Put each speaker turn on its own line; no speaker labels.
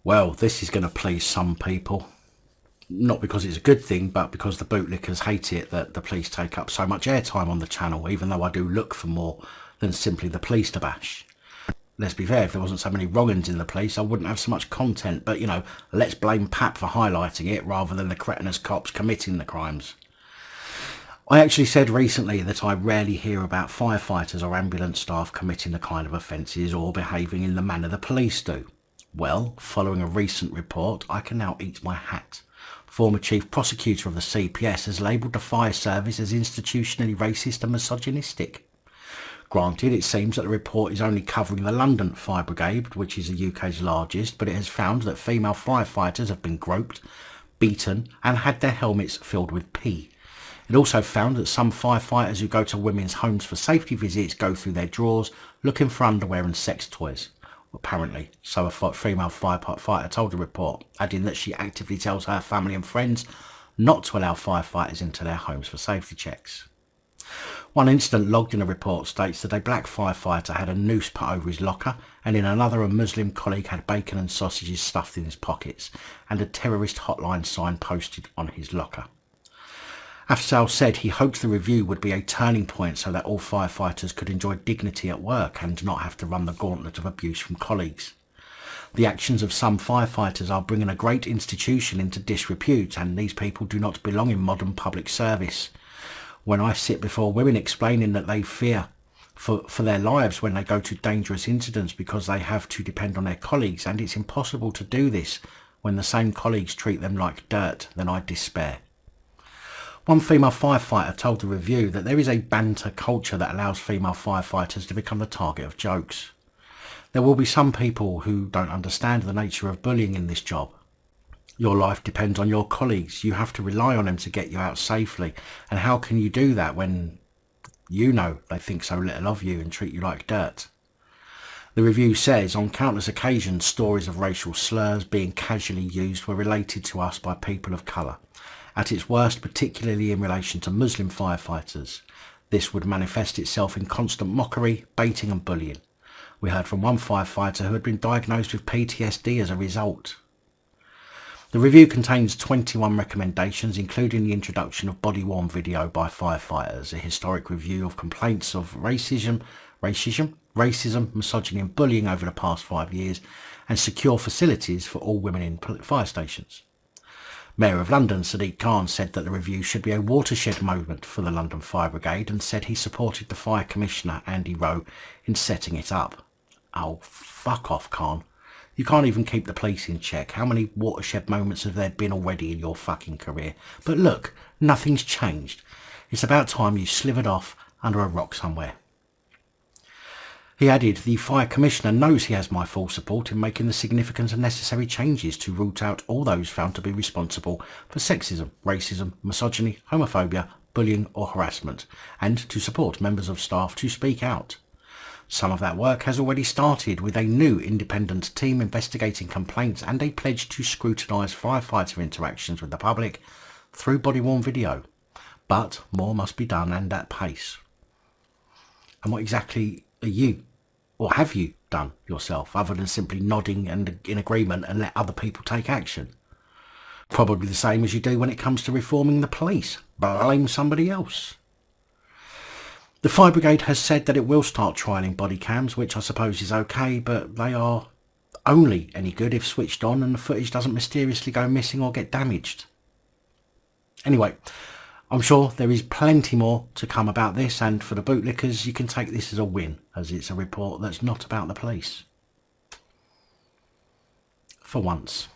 Well, this is going to please some people. Not because it's a good thing, but because the bootlickers hate it that the police take up so much airtime on the channel, even though I do look for more than simply the police to bash. Let's be fair, if there wasn't so many wrong'uns in the police, I wouldn't have so much content, but, you know, let's blame Pap for highlighting it rather than the cretinous cops committing the crimes. I actually said recently that I rarely hear about firefighters or ambulance staff committing the kind of offences or behaving in the manner the police do. Well, following a recent report, I can now eat my hat. Former Chief Prosecutor of the CPS has labelled the fire service as institutionally racist and misogynistic. Granted, it seems that the report is only covering the London Fire Brigade, which is the UK's largest, but it has found that female firefighters have been groped, beaten and had their helmets filled with pee. It also found that some firefighters who go to women's homes for safety visits go through their drawers looking for underwear and sex toys. Apparently, so a female firefighter told the report, adding that she actively tells her family and friends not to allow firefighters into their homes for safety checks. One incident logged in a report states that a black firefighter had a noose put over his locker, and in another a Muslim colleague had bacon and sausages stuffed in his pockets, and a terrorist hotline sign posted on his locker. Afzal said he hoped the review would be a turning point so that all firefighters could enjoy dignity at work and not have to run the gauntlet of abuse from colleagues. The actions of some firefighters are bringing a great institution into disrepute, and these people do not belong in modern public service. When I sit before women explaining that they fear for their lives when they go to dangerous incidents because they have to depend on their colleagues, and it's impossible to do this when the same colleagues treat them like dirt, then I despair. One female firefighter told the review that there is a banter culture that allows female firefighters to become the target of jokes. There will be some people who don't understand the nature of bullying in this job. Your life depends on your colleagues. You have to rely on them to get you out safely. And how can you do that when you know they think so little of you and treat you like dirt? The review says, on countless occasions, stories of racial slurs being casually used were related to us by people of colour. At its worst, particularly in relation to Muslim firefighters, this would manifest itself in constant mockery, baiting and bullying. We heard from one firefighter who had been diagnosed with PTSD as a result. The review contains 21 recommendations, including the introduction of body-worn video by firefighters, a historic review of complaints of racism, misogyny and bullying over the past 5 years, and secure facilities for all women in fire stations. Mayor of London Sadiq Khan said that the review should be a watershed moment for the London Fire Brigade, and said he supported the Fire Commissioner Andy Rowe in setting it up. Oh, fuck off, Khan. You can't even keep the police in check. How many watershed moments have there been already in your fucking career? But look, nothing's changed. It's about time you slithered off under a rock somewhere. He added, the Fire Commissioner knows he has my full support in making the significant and necessary changes to root out all those found to be responsible for sexism, racism, misogyny, homophobia, bullying or harassment, and to support members of staff to speak out. Some of that work has already started, with a new independent team investigating complaints and a pledge to scrutinise firefighter interactions with the public through body-worn video. But more must be done, and at pace. And what exactly are you, or have you, done yourself, other than simply nodding and in agreement and let other people take action? Probably the same as you do when it comes to reforming the police. Blame somebody else. The Fire Brigade has said that it will start trialling body cams, which I suppose is okay, but they are only any good if switched on and the footage doesn't mysteriously go missing or get damaged. Anyway, I'm sure there is plenty more to come about this, and for the bootlickers, you can take this as a win, as it's a report that's not about the police. For once.